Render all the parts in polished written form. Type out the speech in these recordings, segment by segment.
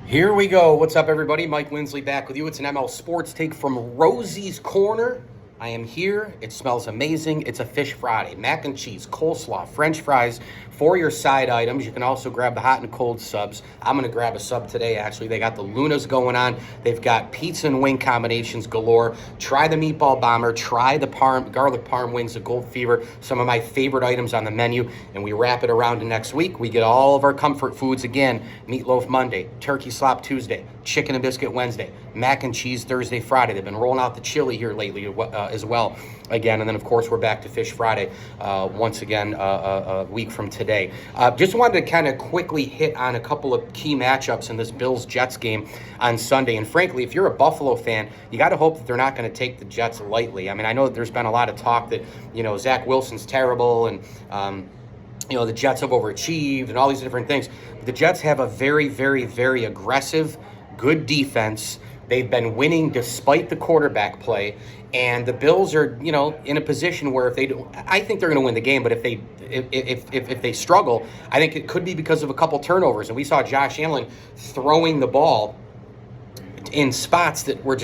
Here we go. What's up, everybody? Mike Lindsley back with you. It's an ML Sports take from Rosie's Corner. I am here. It smells amazing. It's a Fish Friday. Mac and cheese, coleslaw, French fries for your side items. You can also grab the hot and cold subs. I'm going to grab a sub today, actually. They got the Lunas going on. They've got pizza and wing combinations galore. Try the meatball bomber. Try the garlic parm wings, the Gold Fever. Some of my favorite items on the menu. And we wrap it around to next week. We get all of our comfort foods again. Meatloaf Monday, turkey slop Tuesday, chicken and biscuit Wednesday, mac and cheese Thursday, Friday. They've been rolling out the chili here lately as well again. And then, of course, we're back to Fish Friday once again a week from today. Just wanted to kind of quickly hit on a couple of key matchups in this Bills-Jets game on Sunday. And frankly, if you're a Buffalo fan, you got to hope that they're not going to take the Jets lightly. I mean, I know that there's been a lot of talk that, Zach Wilson's terrible and, the Jets have overachieved and all these different things. But the Jets have a very, very, very aggressive, good defense. They've been winning despite the quarterback play. And the Bills are, in a position where if they do, I think they're going to win the game. But if they struggle, I think it could be because of a couple turnovers. And we saw Josh Allen throwing the ball in spots that were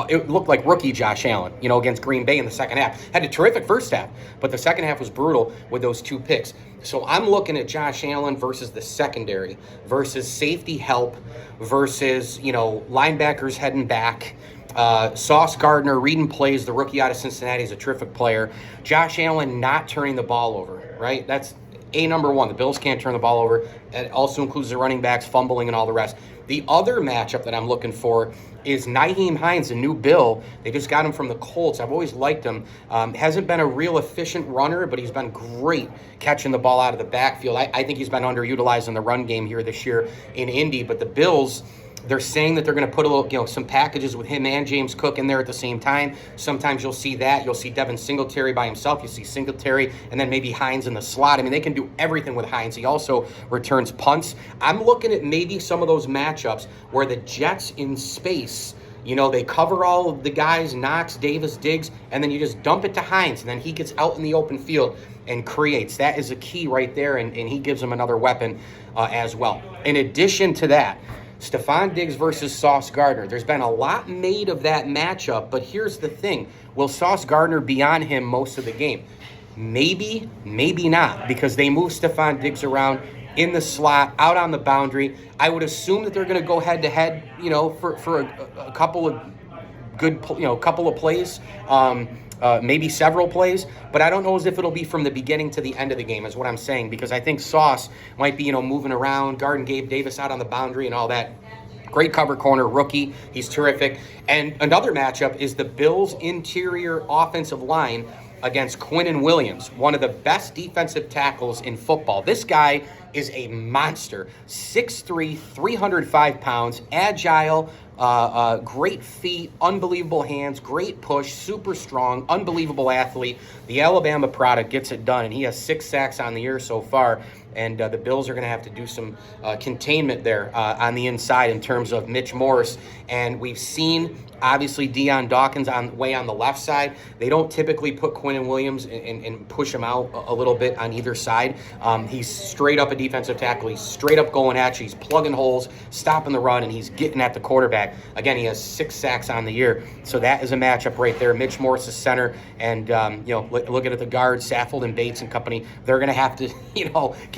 it looked like rookie Josh Allen, against Green Bay in the second half. Had a terrific first half, but the second half was brutal with those two picks. So I'm looking at Josh Allen versus the secondary, versus safety help, versus, linebackers heading back. Sauce Gardner reading plays, the rookie out of Cincinnati, is a terrific player. Josh Allen not turning the ball over, right? That's number one. The Bills can't turn the ball over. It also includes the running backs fumbling and all the rest. The other matchup that I'm looking for is Nyheim Hines, a new Bill. They just got him from the Colts. I've always liked him. Hasn't been a real efficient runner, but he's been great catching the ball out of the backfield. I think he's been underutilized in the run game here this year in Indy. But the Bills, they're saying that they're going to put a little, some packages with him and James Cook in there at the same time. Sometimes you'll see that. You'll see Devin Singletary by himself. You see Singletary and then maybe Hines in the slot. I mean, they can do everything with Hines. He also returns punts. I'm looking at maybe some of those matchups where the Jets in space, they cover all of the guys, Knox, Davis, Diggs, and then you just dump it to Hines, and then he gets out in the open field and creates. That is a key right there, and he gives them another weapon as well. In addition to that, Stefon Diggs versus Sauce Gardner. There's been a lot made of that matchup, but here's the thing. Will Sauce Gardner be on him most of the game? Maybe, maybe not, because they move Stefon Diggs around in the slot, out on the boundary. I would assume that they're going to go head-to-head, for a couple of good, couple of plays. Maybe several plays, but I don't know as if it'll be from the beginning to the end of the game is what I'm saying, because I think Sauce might be, moving around, guarding Gabe Davis out on the boundary and all that. Great cover corner, rookie. He's terrific. And another matchup is the Bills' interior offensive line against Quinnen Williams, one of the best defensive tackles in football. This guy is a monster. 6'3", 305 pounds, agile, great feet, unbelievable hands, great push, super strong, unbelievable athlete. The Alabama product gets it done, and he has 6 sacks on the year so far. And the Bills are going to have to do some containment there on the inside in terms of Mitch Morse. And we've seen, obviously, Deion Dawkins on the left side. They don't typically put Quinnen Williams and push him out a little bit on either side. He's straight up a defensive tackle. He's straight up going at you. He's plugging holes, stopping the run, and he's getting at the quarterback. Again, he has 6 sacks on the year. So that is a matchup right there. Mitch Morse is center. And, looking at the guards, Saffold and Bates and company, they're going to have to,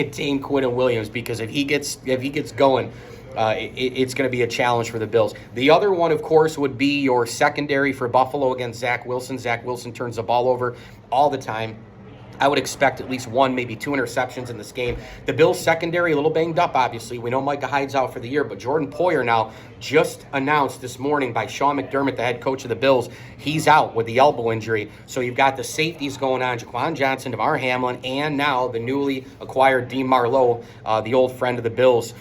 contain Quinnen Williams, because if he gets going, it's going to be a challenge for the Bills. The other one, of course, would be your secondary for Buffalo against Zach Wilson. Zach Wilson turns the ball over all the time. I would expect at least 1, maybe 2 interceptions in this game. The Bills secondary, a little banged up, obviously. We know Micah Hyde's out for the year, but Jordan Poyer now just announced this morning by Sean McDermott, the head coach of the Bills, he's out with the elbow injury. So you've got the safeties going on, Jaquan Johnson, DeMar Hamlin, and now the newly acquired Dean Marlowe, the old friend of the Bills,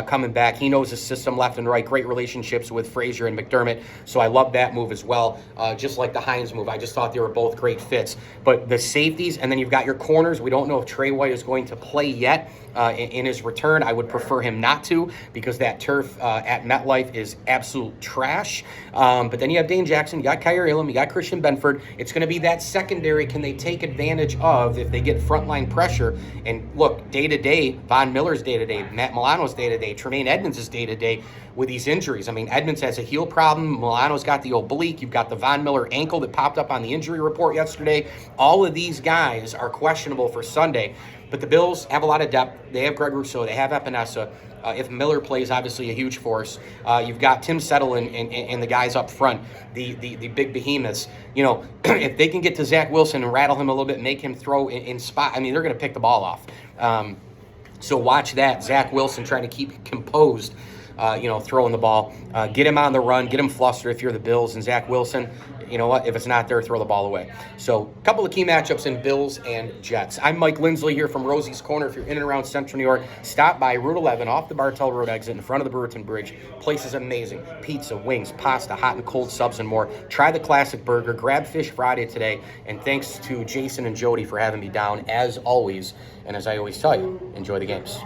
coming back. He knows the system left and right. Great relationships with Frazier and McDermott. So I love that move as well. Just like the Hines move. I just thought they were both great fits. But the safeties, and then you've got your corners. We don't know if Trey White is going to play yet. in his return. I would prefer him not to because that turf at MetLife is absolute trash. But then you have Dane Jackson, you got Kyer Elam, you got Christian Benford. It's going to be that secondary. Can they take advantage of if they get frontline pressure? And look, day-to-day, Von Miller's day-to-day, Matt Milano's day-to-day, Tremaine Edmonds is day-to-day with these injuries. I mean, Edmonds has a heel problem. Milano's got the oblique. You've got the Von Miller ankle that popped up on the injury report yesterday. All of these guys are questionable for Sunday. But the Bills have a lot of depth. They have Greg Rousseau. They have Epinesa. If Miller plays, obviously a huge force. You've got Tim Settle and the guys up front, the big behemoths. You know, if they can get to Zach Wilson and rattle him a little bit, make him throw in spot, I mean, they're going to pick the ball off. So watch that. Zach Wilson trying to keep composed, throwing the ball. Get him on the run. Get him flustered if you're the Bills. And Zach Wilson, you know what? If it's not there, throw the ball away. So a couple of key matchups in Bills and Jets. I'm Mike Lindsley here from Rosie's Corner. If you're in and around Central New York, stop by Route 11 off the Bartell Road exit in front of the Brewerton Bridge. Place is amazing. Pizza, wings, pasta, hot and cold subs, and more. Try the classic burger. Grab Fish Friday today. And thanks to Jason and Jody for having me down, as always. And as I always tell you, enjoy the games.